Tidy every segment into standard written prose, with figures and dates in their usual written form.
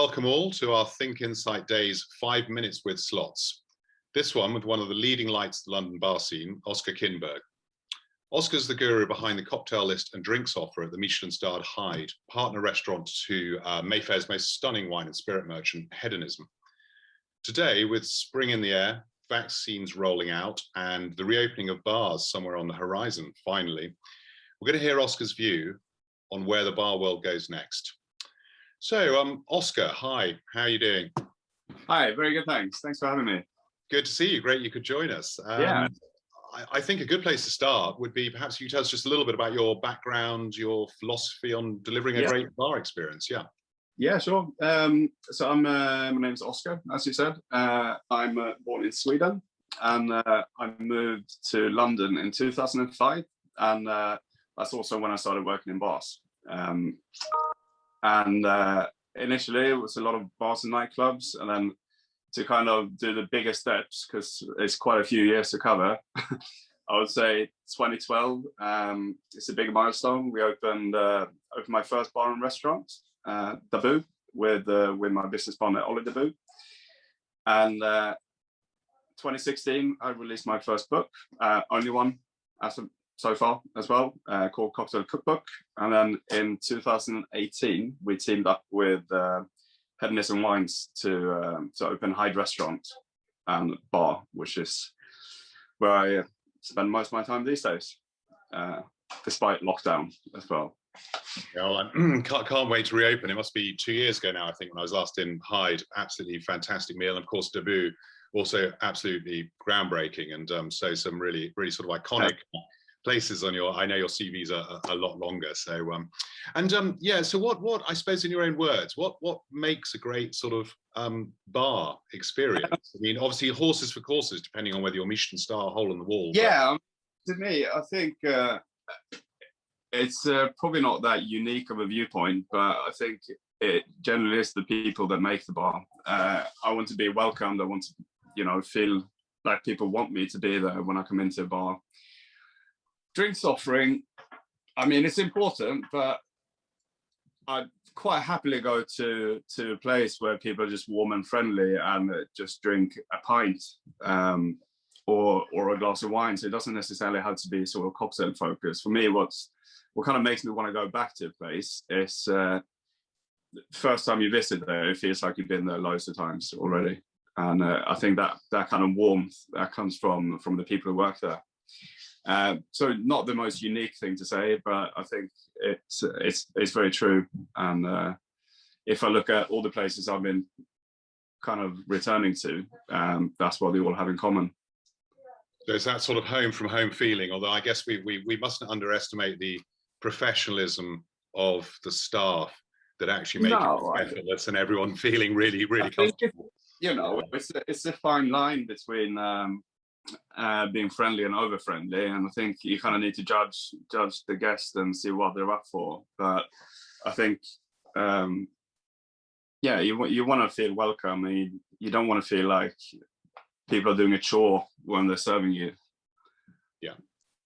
welcome all to our Think Insight Days 5 Minutes with Slots. This one with one of the leading lights of the London bar scene, Oskar Kinberg. Oskar's the guru behind the cocktail list and drinks offer at the Michelin-starred Hide, partner restaurant to Mayfair's most stunning wine and spirit merchant, Hedonism. Today, with spring in the air, vaccines rolling out, and the reopening of bars somewhere on the horizon, finally, we're going to hear Oskar's view on where the bar world goes next. So, Oskar, hi, how are you doing? Hi, very good, thanks. Thanks for having me. Good to see you. Great you could join us. Yeah. I think a good place to start would be perhaps you tell us just a little bit about your background, your philosophy on delivering a great bar experience. Yeah, sure. So my name's Oskar, as you said. I'm born in Sweden, and I moved to London in 2005, and that's also when I started working in bars. Initially it was a lot of bars and nightclubs, and then to kind of do the bigger steps, because it's quite a few years to cover, I would say 2012, it's a big milestone. We opened my first bar and restaurant, Dabbous, with my business partner, Dabbous. And 2016, I released my first book, only one so far as well, called Cocktail Cookbook. And then in 2018, we teamed up with Hedonism Wines to open Hide restaurant and bar, which is where I spend most of my time these days, despite lockdown as well. Yeah, well, I can't wait to reopen. It must be 2 years ago now, I think, when I was last in Hyde. Absolutely fantastic meal. And of course, Dabbous, also absolutely groundbreaking. And so some really, really sort of iconic places on your, I know your CVs are a lot longer. So, so what, I suppose in your own words, what makes a great sort of bar experience? I mean, obviously horses for courses, depending on whether you're Michelin star, hole in the wall. Yeah, to me, I think it's probably not that unique of a viewpoint, but I think it generally is the people that make the bar. I want to be welcomed. I want to, feel like people want me to be there when I come into a bar. Drinks offering, I mean, it's important, but I'd quite happily go to a place where people are just warm and friendly and just drink a pint or a glass of wine. So it doesn't necessarily have to be sort of cocktail focused. For me, what kind of makes me want to go back to a place is first time you visit there, it feels like you've been there loads of times already. And I think that kind of warmth that comes from the people who work there. So not the most unique thing to say, but I think it's very true. And if I look at all the places I've been kind of returning to, that's what they all have in common. So it's that sort of home from home feeling, although I guess we mustn't underestimate the professionalism of the staff that actually make it effortless and everyone feeling really, really comfortable. It's a fine line between being friendly and over friendly, and I think you kind of need to judge the guest and see what they're up for. But I think you want to feel welcome, and you don't want to feel like people are doing a chore when they're serving you.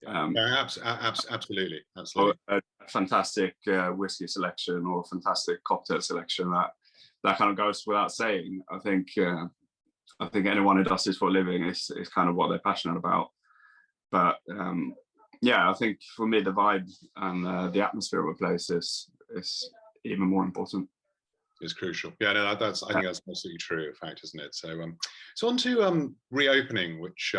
Absolutely. Or a fantastic whiskey selection or fantastic cocktail selection that kind of goes without saying. I think anyone who does this for a living is kind of what they're passionate about. But I think for me, the vibe and the atmosphere of a place is even more important. Is crucial. Yeah, no, I think that's absolutely true, in fact, isn't it? So on to reopening, which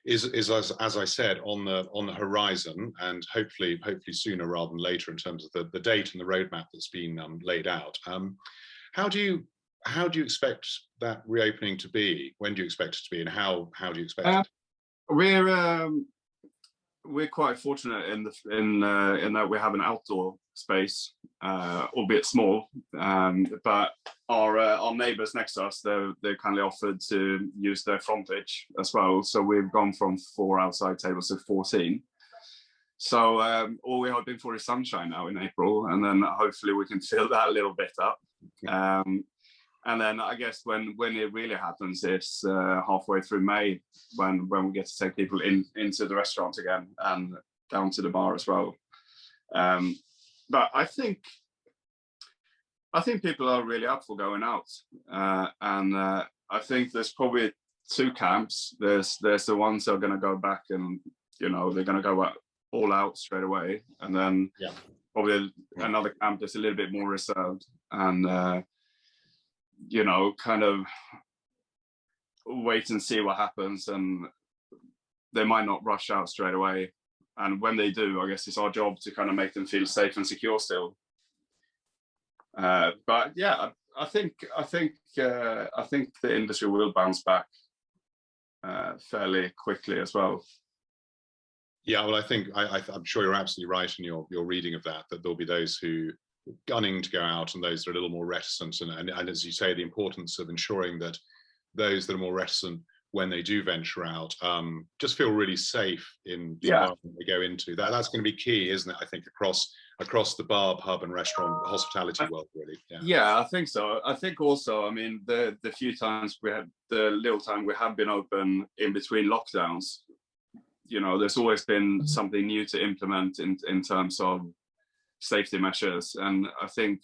is as I said on the horizon, and hopefully sooner rather than later in terms of the date and the roadmap that's been laid out. How do you expect that reopening to be? When do you expect it to be, and how do you expect it? We're quite fortunate in that we have an outdoor space, albeit small, but our neighbours next to us, they kindly offered to use their frontage as well. So we've gone from 4 outside tables to 14. So all we're hoping for is sunshine now in April, and then hopefully we can fill that a little bit up. And then I guess when it really happens is halfway through May, when we get to take people into the restaurant again and down to the bar as well. But I think I think people are really up for going out, and I think there's probably two camps. There's the ones that are going to go back and they're going to go all out straight away, and then probably another camp that's a little bit more reserved and kind of wait and see what happens, and they might not rush out straight away. And when they do, I guess it's our job to kind of make them feel safe and secure still. But yeah, I think the industry will bounce back fairly quickly as well. Yeah, well, I think I'm sure you're absolutely right in your reading of that there'll be those who are gunning to go out and those that are a little more reticent, and as you say, the importance of ensuring that those that are more reticent when they do venture out just feel really safe in the environment they go into. That's going to be key, isn't it? I think across the bar, pub and restaurant hospitality world, really. Yeah, I think so. I think also, I mean, the few times the little time we have been open in between lockdowns, there's always been something new to implement in terms of safety measures, and I think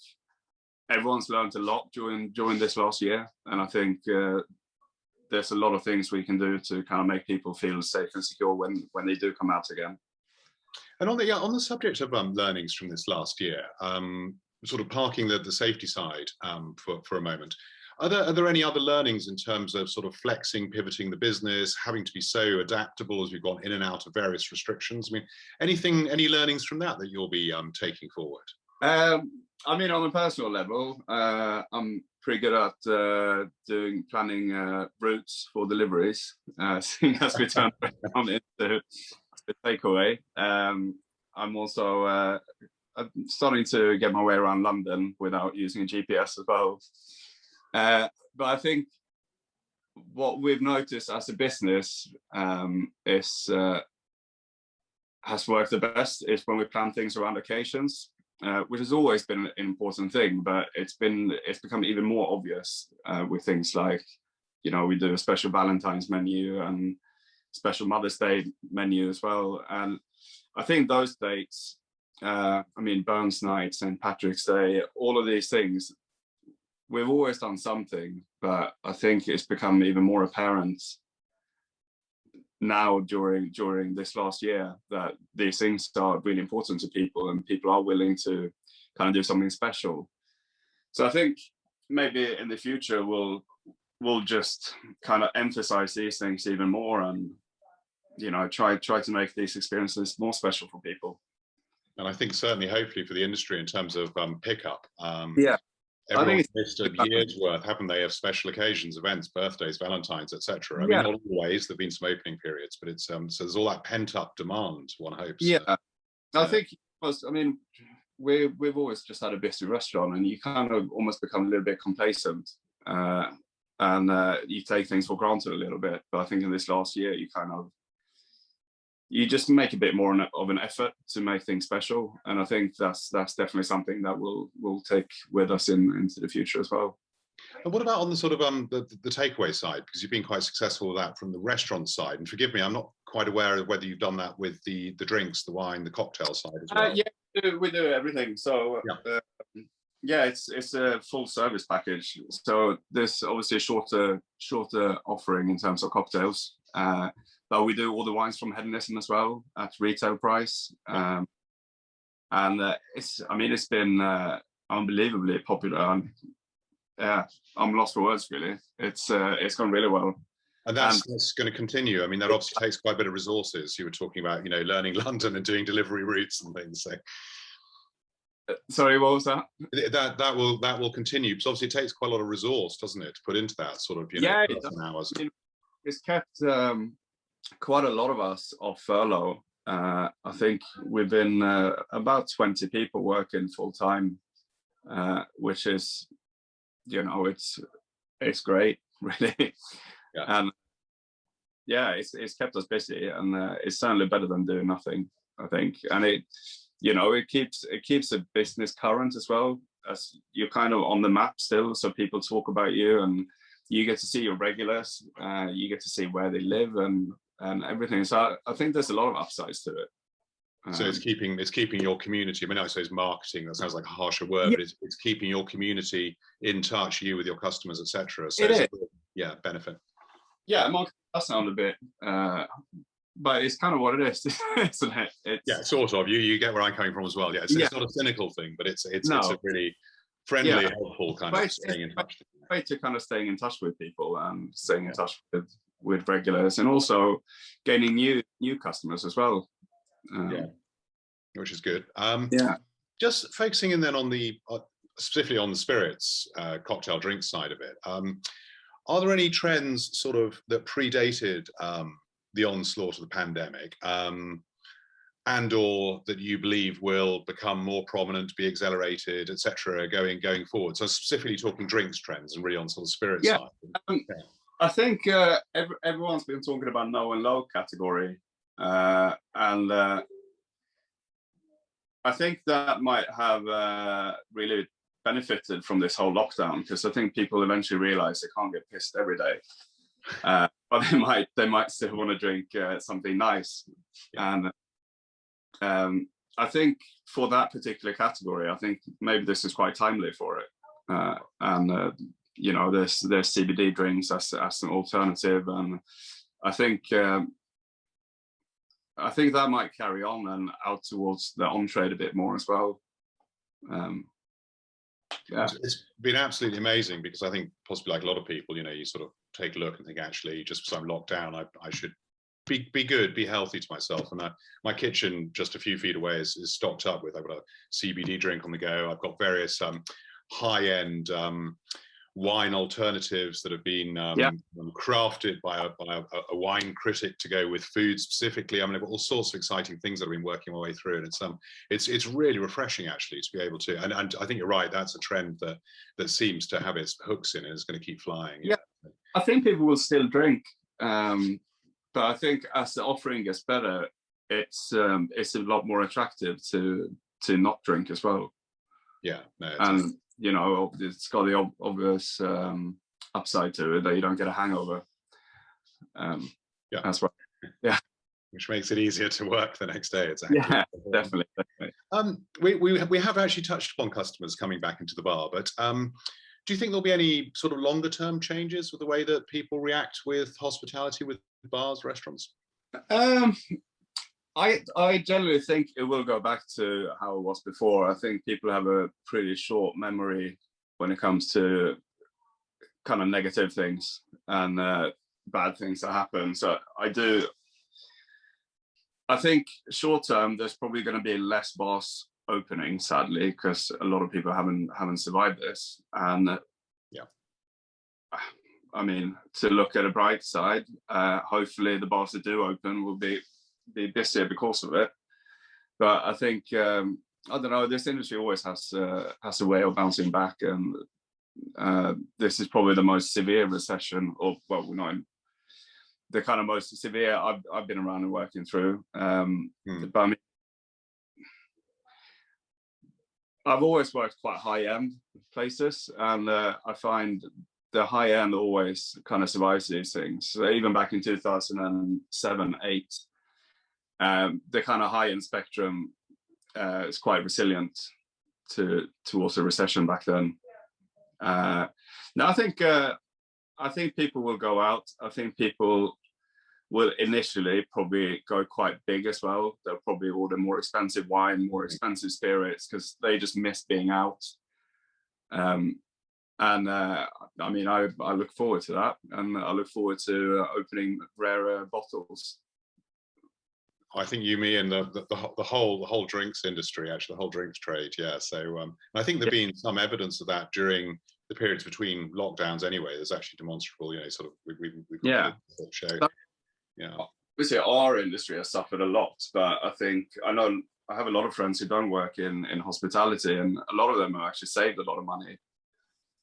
everyone's learned a lot during this last year, and I think there's a lot of things we can do to kind of make people feel safe and secure when they do come out again. And on the subject of learnings from this last year, sort of parking the safety side for a moment, are there any other learnings in terms of sort of flexing, pivoting the business, having to be so adaptable as we've gone in and out of various restrictions? I mean, any learnings from that you'll be taking forward? I mean, on a personal level, I'm pretty good at planning routes for deliveries, seeing as we turn around into the takeaway. I'm also starting to get my way around London without using a GPS as well. But I think what we've noticed as a business has worked the best is when we plan things around occasions, which has always been an important thing, but it's become even more obvious with things like, we do a special Valentine's menu and special Mother's Day menu as well. And I think those dates, Burns Night, St. Patrick's Day, all of these things, we've always done something, but I think it's become even more apparent now during this last year that these things are really important to people, and people are willing to kind of do something special. So I think maybe in the future we'll just kind of emphasize these things even more, and try to make these experiences more special for people. And I think certainly, hopefully, for the industry in terms of pickup. Everyone's missed a year's worth, haven't they, of special occasions, events, birthdays, Valentines, etc. I mean, not always. There've been some opening periods, but it's so there's all that pent-up demand, one hopes. I think we've always just had a busy restaurant, and you kind of almost become a little bit complacent, and you take things for granted a little bit. But I think in this last year, you just make a bit more of an effort to make things special, and I think that's definitely something that we'll take with us into the future as well. And what about on the sort of the takeaway side? Because you've been quite successful with that from the restaurant side. And forgive me, I'm not quite aware of whether you've done that with the drinks, the wine, the cocktail side as well. Yeah, we do everything. So it's a full service package. So there's obviously a shorter offering in terms of cocktails. But we do all the wines from Hedonism as well at retail price, and it's been unbelievably popular. I'm lost for words, really. It's gone really well, and that's going to continue. I mean, that obviously takes quite a bit of resources. You were talking about, learning London and doing delivery routes and things. So. Sorry, what was that? That will continue, because obviously it takes quite a lot of resource, doesn't it, to put into that sort of hours. It's kept quite a lot of us off furlough. I think we've been about 20 people working full time, which is, it's great, really. And it's kept us busy, and it's certainly better than doing nothing, I think. And it keeps the business current as well, as you're kind of on the map still, so people talk about you, and you get to see your regulars, you get to see where they live and everything. So I think there's a lot of upsides to it. So it's keeping your community. I mean, I say it's marketing. That sounds like a harsher word, yeah, but it's keeping your community in touch, you with your customers, etc. So it it's is. yeah, benefit. Yeah, marketing does sound a bit, but it's kind of what it is, isn't it? Yeah, sort of. You get where I'm coming from as well. Yeah, it's not a cynical thing, but it's a really friendly, yeah, helpful kind of staying in touch. Way to kind of staying in touch with people and staying in touch with regulars, and also gaining new customers as well. Yeah, which is good. Yeah. Just focusing in then on the specifically on the spirits cocktail drink side of it. Are there any trends sort of that predated the onslaught of the pandemic, and or that you believe will become more prominent, be accelerated, etc., going forward? So specifically talking drinks trends and really on sort of spirit side. I think everyone's been talking about no and low category, and I think that might have really benefited from this whole lockdown, because I think people eventually realize they can't get pissed every day, but they might still want to drink something nice. And I think for that particular category, I think maybe this is quite timely for it. And you know, there's CBD drinks as an alternative, and I think that might carry on and out towards the on-trade a bit more as well. Yeah, it's been absolutely amazing, because I think possibly like a lot of people, you know, you sort of take a look and think, actually, just because I'm locked down, I should be good, be healthy to myself. And my kitchen just a few feet away is stocked up with, I've got a CBD drink on the go. I've got various high-end wine alternatives that have been crafted by a wine critic to go with food specifically. I mean, I've got all sorts of exciting things that I've been working my way through, and it's really refreshing actually to be able to. And I think you're right. That's a trend that seems to have its hooks in it. It's going to keep flying. Yeah, I think people will still drink, but I think as the offering gets better, it's a lot more attractive to not drink as well. Yeah, no, and you know, it's got the obvious upside to it that you don't get a hangover. That's right. Yeah, which makes it easier to work the next day. Exactly. Yeah, definitely. We have actually touched upon customers coming back into the bar, but do you think there'll be any sort of longer term changes with the way that people react with hospitality, with bars, restaurants? I generally think it will go back to how it was before. I think people have a pretty short memory when it comes to kind of negative things and bad things that happen. So I think short term, there's probably going to be less bars opening, sadly, because a lot of people haven't survived this. And I mean, to look at a bright side, hopefully the bars that do open will be busier because of it. But I think I don't know, this industry always has a way of bouncing back, and this is probably the most severe recession, or well, we're not the kind of most severe I've been around and working through. But I mean, I've always worked quite high-end places, and I find the high end always kind of survives these things. So even back in 2007, 8, the kind of high-end spectrum is quite resilient towards a recession back then. Now I think people will go out. I think people will initially probably go quite big as well. They'll probably order more expensive wine, more expensive spirits, because they just miss being out. And I mean, I look forward to that, and I look forward to opening rarer bottles. I think you mean the whole drinks industry, actually, the whole drinks trade. Yeah. So I think there's been some evidence of that during the periods between lockdowns. Anyway, there's actually demonstrable, you know, sort of we've got a show. Yeah. Obviously, our industry has suffered a lot, but I know I have a lot of friends who don't work in hospitality, and a lot of them have actually saved a lot of money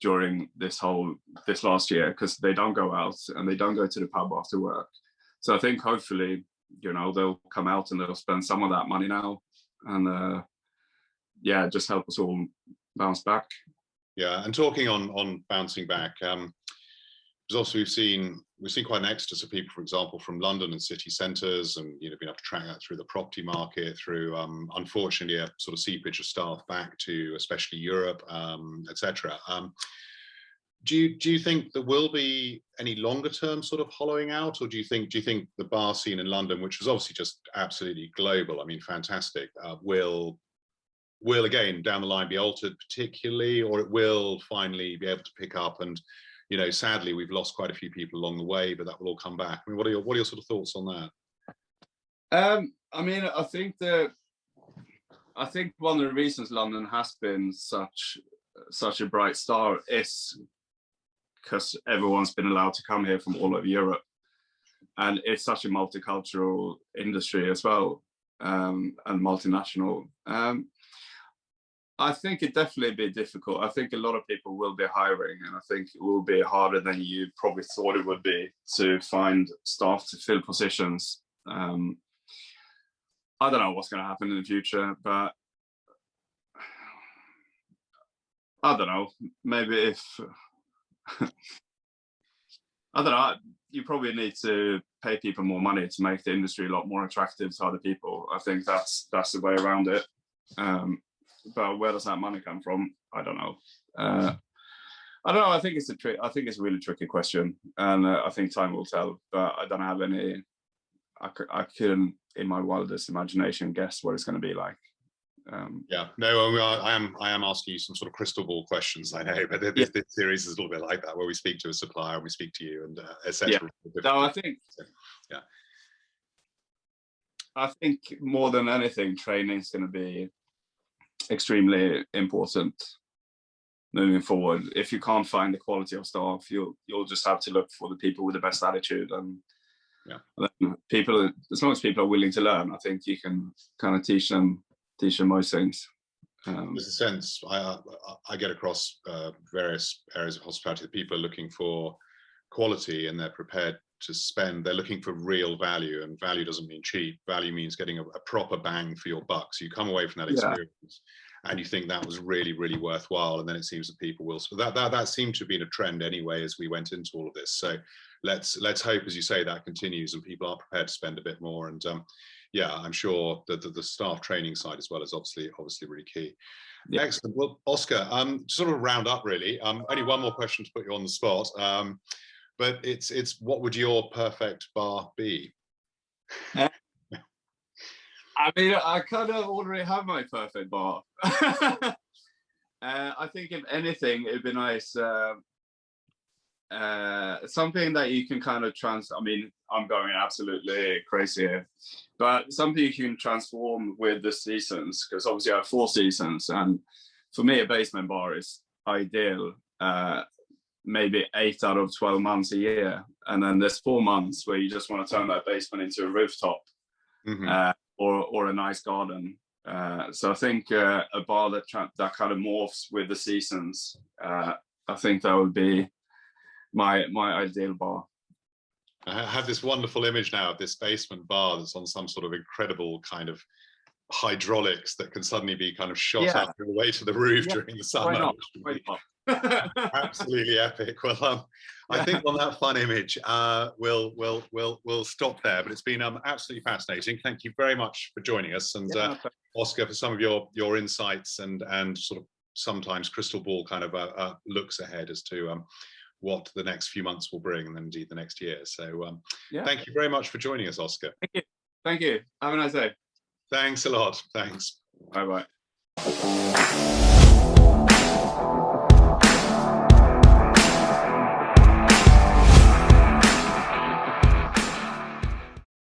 during this last year, because they don't go out and they don't go to the pub after work. So I think hopefully, you know, they'll come out and they'll spend some of that money now, and just help us all bounce back. Yeah, and talking on bouncing back, because also we've seen quite an exodus of people, for example, from London and city centres, and been able to track that through the property market, through unfortunately a sort of seepage of staff back to especially Europe, etc. Do you think there will be any longer term sort of hollowing out, or do you think the bar scene in London, which is obviously just absolutely global, I mean fantastic, will again down the line be altered particularly, or it will finally be able to pick up? And sadly we've lost quite a few people along the way, but that will all come back. I mean, what are your sort of thoughts on that? I mean, I think one of the reasons London has been such a bright star is because everyone's been allowed to come here from all over Europe, and it's such a multicultural industry as well, and multinational. I think it definitely be difficult. I think a lot of people will be hiring, and I think it will be harder than you probably thought it would be to find staff to fill positions. I don't know what's going to happen in the future, but I don't know. Maybe if I don't know, you probably need to pay people more money to make the industry a lot more attractive to other people. I think that's the way around it. But where does that money come from? I don't know. I don't know. I think it's a really tricky question, and I think time will tell. But I don't have any. I couldn't, in my wildest imagination, guess what it's going to be like. Yeah, no, I am asking you some sort of crystal ball questions, I know, but this series is a little bit like that, where we speak to a supplier and we speak to you, and etc. Yeah. No, I think. Yeah. I think more than anything, training is going to be extremely important moving forward. If you can't find the quality of staff, you'll just have to look for the people with the best attitude, and people, as long as people are willing to learn, I think you can kind of teach them most things. There's a sense I get across various areas of hospitality that people are looking for quality, and they're prepared to spend. They're looking for real value, and value doesn't mean cheap. Value means getting a proper bang for your buck. So you come away from that experience and you think that was really, really worthwhile, and then it seems that people will. So that seemed to have been a trend anyway as we went into all of this. So let's hope, as you say, that continues and people are prepared to spend a bit more. And yeah, I'm sure that the staff training side as well is obviously really key. Yeah. Excellent. Well, Oskar, sort of round up really. Only one more question to put you on the spot, but it's what would your perfect bar be? I mean, I kind of already have my perfect bar. I think if anything, it'd be nice. Something that you can kind of I mean, I'm going absolutely crazy here, but something you can transform with the seasons, because obviously I have 4 seasons, and for me a basement bar is ideal. Maybe 8 out of 12 months a year, and then there's 4 months where you just want to turn that basement into a rooftop, or a nice garden. So I think a bar that kind of morphs with the seasons. I think that would be my ideal bar. I have this wonderful image now of this basement bar that's on some sort of incredible kind of hydraulics that can suddenly be kind of shot up all the way to the roof during the summer. Why not? Absolutely epic. Well, I think on that fun image, we'll stop there. But it's been absolutely fascinating. Thank you very much for joining us, and Oskar, for some of your insights and sort of sometimes crystal ball kind of looks ahead as to what the next few months will bring, and then indeed the next year. So thank you very much for joining us, Oskar. Thank you. Have a nice day. Thanks a lot. Thanks. Bye-bye.